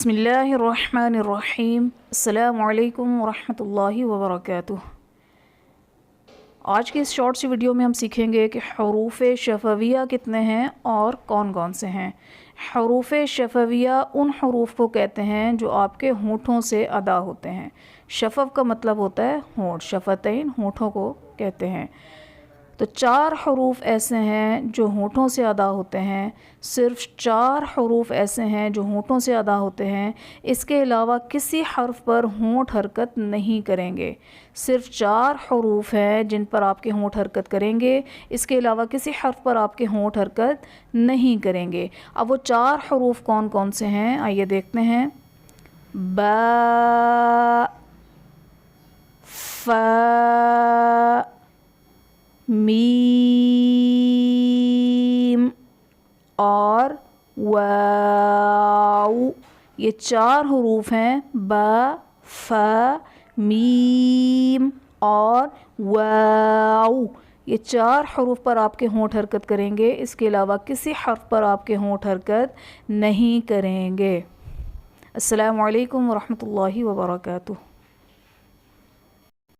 बिस्मिल्लाहिर्रहमानिर्रहीम। अस्सलामु अलैकुम वरहमतुल्लाहि वबरकातुह। आज की इस शॉर्ट सी वीडियो में हम सीखेंगे कि हरूफ शफ़विया कितने हैं और कौन कौन से हैं। हरूफ शफ़विया उन हरूफ को कहते हैं जो आपके होठों से अदा होते हैं। शफ़व का मतलब होता है होठ, शफ़तैन होठों को कहते हैं। तो 4 हरूफ ऐसे हैं जो होठों से अदा होते हैं। सिर्फ 4 हरूफ ऐसे हैं जो होठों से अदा होते हैं। इसके अलावा किसी हर्फ पर होंठ हरकत नहीं करेंगे। सिर्फ 4 हरूफ हैं जिन पर आपके होंठ हरकत करेंगे। इसके अलावा किसी हर्फ पर आपके होंठ हरकत नहीं करेंगे। अब वो 4 हरूफ कौन कौन से हैं आइए देखते हैं। बा, फा, मीम और वाऊ। ये 4 हरूफ हैं। बा, फा, मीम और वाऊ। ये 4 हरूफ पर आपके होंठ हरकत करेंगे। इसके अलावा किसी हर्फ पर आपके होंठ हरकत नहीं करेंगे। अस्सलामु अलैकुम वरहमतुल्लाहि वबरकातुह।